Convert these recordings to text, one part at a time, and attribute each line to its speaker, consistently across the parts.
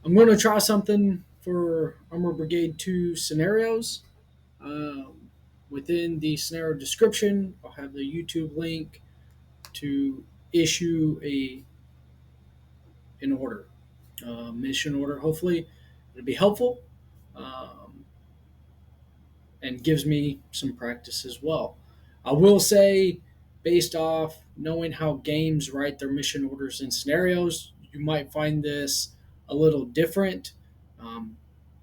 Speaker 1: I'm going to try something for Armored Brigade 2 scenarios. Um, Within the scenario description, I'll have the YouTube link to issue a an order, mission order. Hopefully, it'll be helpful um, and gives me some practice as well. I will say, based off knowing how games write their mission orders and scenarios, you might find this a little different. Um,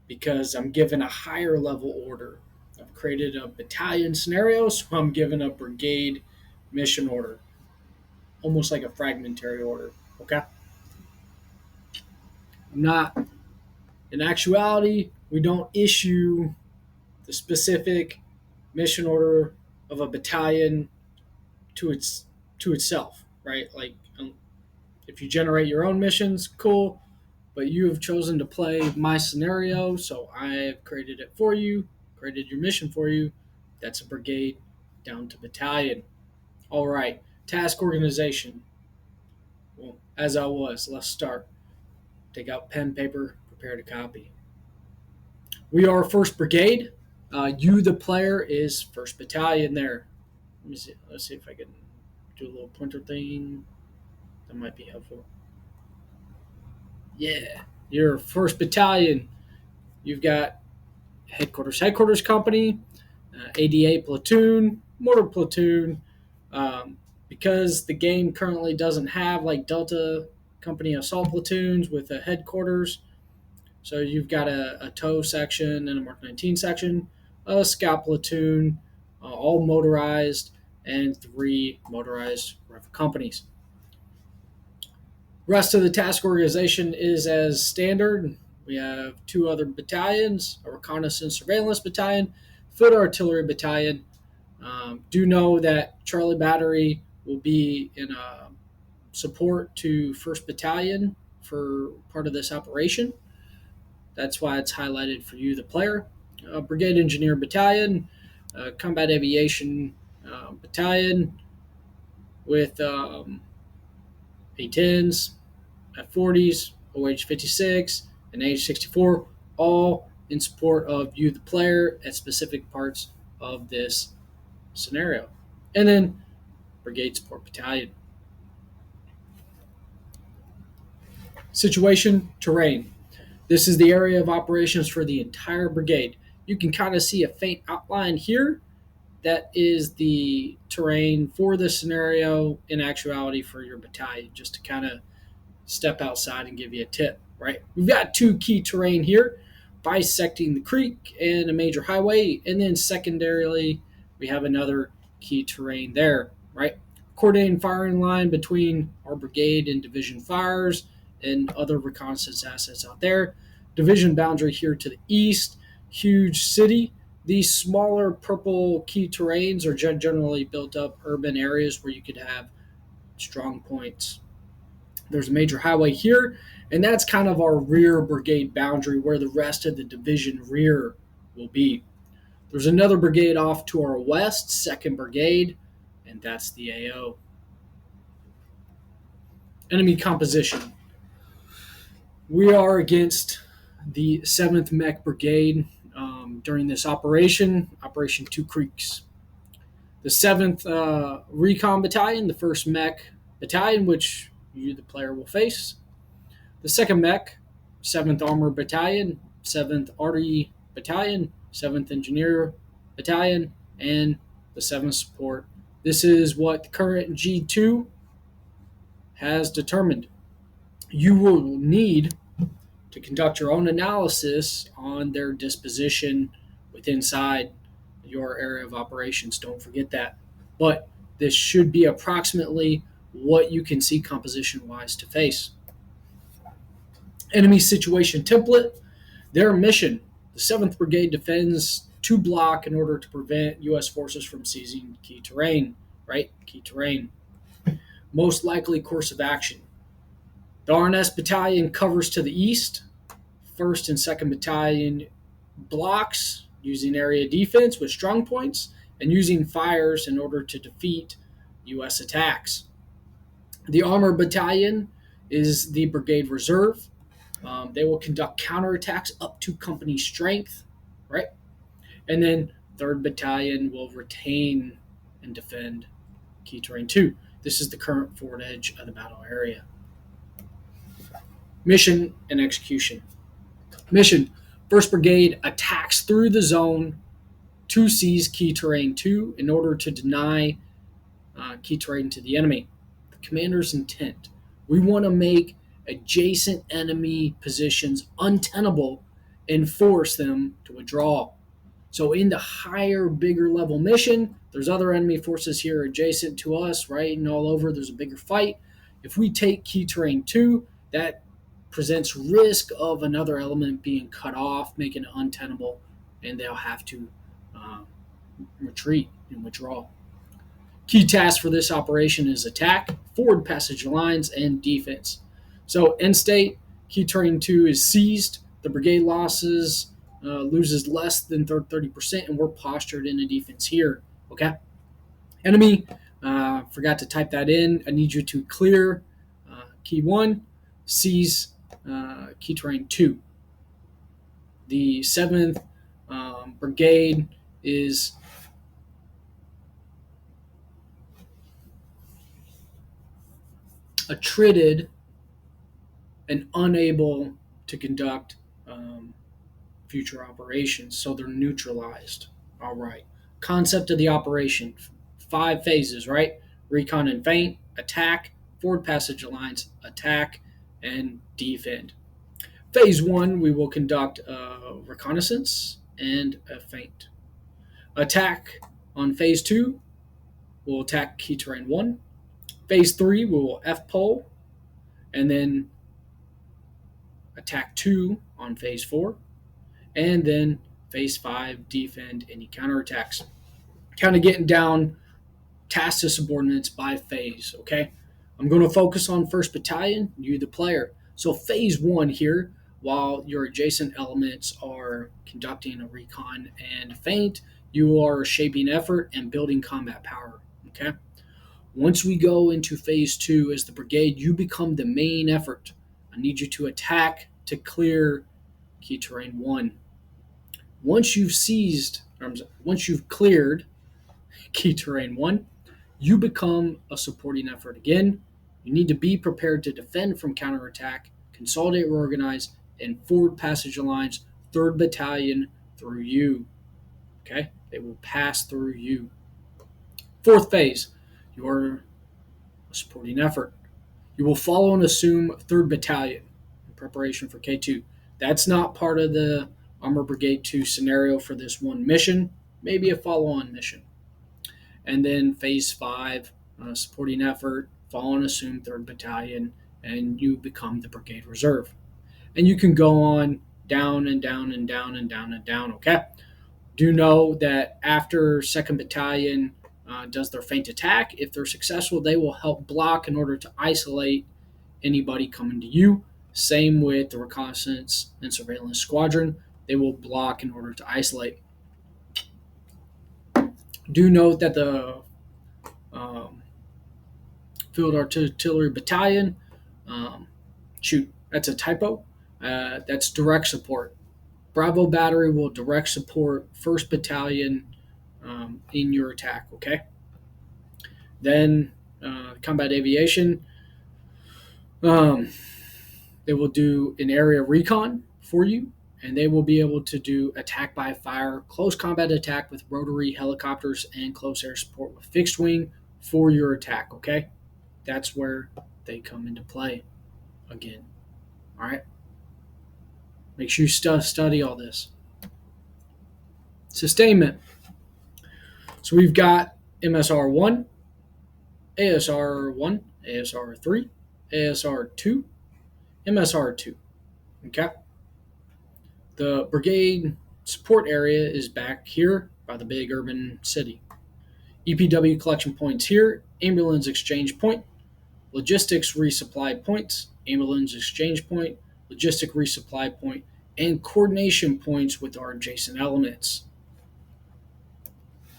Speaker 1: because I'm given a higher level order. I've created a battalion scenario, so I'm given a brigade mission order, almost like a fragmentary order. Okay. I'm not, in actuality, we don't issue the specific mission order of a battalion to itself, right? Like, if you generate your own missions, cool. But you have chosen to play my scenario, so I have created it for you, created your mission for you. That's a brigade down to battalion. All right, task organization. Well, as I was, let's start. Take out pen, paper, prepare to copy. We are 1st Brigade. You, the player, is 1st Battalion there. Let me see. Let's see if I can do a little pointer thing. That might be helpful. Yeah, you're 1st Battalion. You've got headquarters company, ADA platoon, mortar platoon. Because the game currently doesn't have like Delta company assault platoons with a headquarters, so you've got a tow section and a Mark 19 section, a scout platoon, all motorized, and 3 motorized rifle companies. Rest of the task organization is as standard. We have 2 other battalions, a reconnaissance surveillance battalion, field artillery battalion. Do know that Charlie Battery will be in support to 1st Battalion for part of this operation. That's why it's highlighted for you, the player. Brigade Engineer Battalion, Combat Aviation Battalion with A-10s, F-40s, OH-56, and H-64, all in support of you, the player, at specific parts of this scenario. And then Brigade Support Battalion. Situation, terrain. This is the area of operations for the entire brigade. You can kind of see a faint outline here. That is the terrain for this scenario, in actuality, for your battalion, just to kind of step outside and give you a tip, right? We've got 2 key terrain here, bisecting the creek and a major highway, and then secondarily, we have another key terrain there, right? Coordinating firing line between our brigade and division fires and other reconnaissance assets out there. Division boundary here to the east, huge city. These smaller purple key terrains are generally built up urban areas where you could have strong points. There's a major highway here, and that's kind of our rear brigade boundary where the rest of the division rear will be. There's another brigade off to our west, 2nd Brigade, and that's the AO. Enemy composition. We are against the 7th Mech Brigade during this operation, Operation Two Creeks. The 7th Recon Battalion, the 1st Mech Battalion, which you, the player, will face. The 2nd Mech, 7th Armored Battalion, 7th Arty Battalion, 7th Engineer Battalion, and the 7th Support. This is what current G2 has determined. You will need to conduct your own analysis on their disposition within inside your area of operations. Don't forget that. But this should be approximately what you can see composition-wise to face. Enemy situation template. Their mission. The 7th Brigade defends 2 block in order to prevent U.S. forces from seizing key terrain. Right? Key terrain. Most likely course of action. The R&S Battalion covers to the east. 1st and 2nd Battalion blocks using area defense with strong points and using fires in order to defeat U.S. attacks. The Armored Battalion is the Brigade Reserve. They will conduct counterattacks up to company strength, right? And then 3rd Battalion will retain and defend Key Terrain 2. This is the current forward edge of the battle area. Mission and execution. Mission: 1st Brigade attacks through the zone to seize Key Terrain 2 in order to deny key terrain to the enemy. The commander's intent: we want to make adjacent enemy positions untenable and force them to withdraw. So in the higher, bigger level mission, there's other enemy forces here adjacent to us, right? And all over, there's a bigger fight. If we take key terrain 2, that presents risk of another element being cut off, making it untenable, and they'll have to uh, retreat and withdraw. Key tasks for this operation is attack, forward passage lines, and defense. So end state: Key Terrain 2 is seized. The brigade loses less than 30%, and we're postured in a defense here. Okay. Enemy, forgot to type that in. I need you to clear Key 1, seize Key Terrain 2. The 7th Brigade is attrited and unable to conduct future operations, so they're neutralized. All right. Concept of the operation: 5 phases, right? Recon and feint, attack, forward passage lines, attack, and defend. Phase 1, we will conduct reconnaissance and a feint. Attack on Phase 2, we'll attack Key Terrain 1. Phase 3, we will F-pole, and then attack 2 on Phase 4. And then Phase 5, defend any counterattacks. Kind of getting down tasks to subordinates by phase, okay? I'm going to focus on 1st Battalion, you the player. So Phase 1 here, while your adjacent elements are conducting a recon and feint, you are shaping effort and building combat power, okay? Once we go into Phase 2 as the brigade, you become the main effort. I need you to attack to clear Key Terrain 1. Once you've cleared Key Terrain 1, you become a supporting effort again. You need to be prepared to defend from counterattack, consolidate, reorganize, and forward passage lines 3rd Battalion through you. Okay? They will pass through you. 4th phase, you are a supporting effort. You will follow and assume 3rd Battalion in preparation for K2. That's not part of the Armored Brigade 2 scenario for this one mission, maybe a follow-on mission. And then Phase 5, supporting effort, follow and assume 3rd Battalion, and you become the Brigade Reserve. And you can go on down and down and down and down and down, okay? Do know that after 2nd Battalion does their feint attack, if they're successful, they will help block in order to isolate anybody coming to you. Same with the reconnaissance and surveillance squadron. They will block in order to isolate. Do note that the Field Artillery Battalion, that's a typo. That's direct support. Bravo Battery will direct support 1st Battalion in your attack, okay? Then Combat Aviation, they will do an area recon for you, and they will be able to do attack by fire, close combat attack with rotary helicopters, and close air support with fixed wing for your attack, okay? That's where they come into play again. All right? Make sure you study all this. Sustainment. So we've got MSR 1, ASR 1, ASR 3, ASR 2, MSR 2. Okay? The brigade support area is back here by the big urban city. EPW collection points here, ambulance exchange point, logistics resupply points, ambulance exchange point, logistic resupply point, and coordination points with our adjacent elements.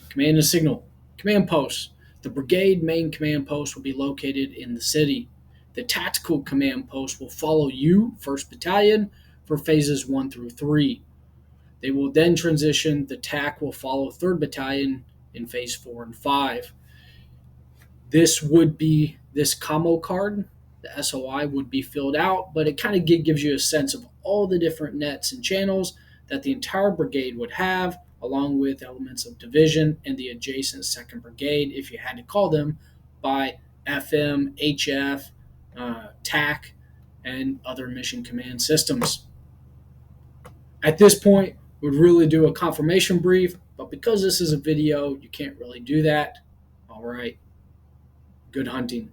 Speaker 1: Command and signal. Command posts. The brigade main command post will be located in the city. The tactical command post will follow you, 1st Battalion, for phases 1 through 3. They will then transition. The TAC will follow 3rd Battalion in phase 4 and 5. This commo card, the SOI, would be filled out, but it kind of gives you a sense of all the different nets and channels that the entire brigade would have, along with elements of division and the adjacent 2nd Brigade, if you had to call them by FM, HF, TAC, and other mission command systems. At this point, we'd really do a confirmation brief, but because this is a video, you can't really do that. All right. Good hunting.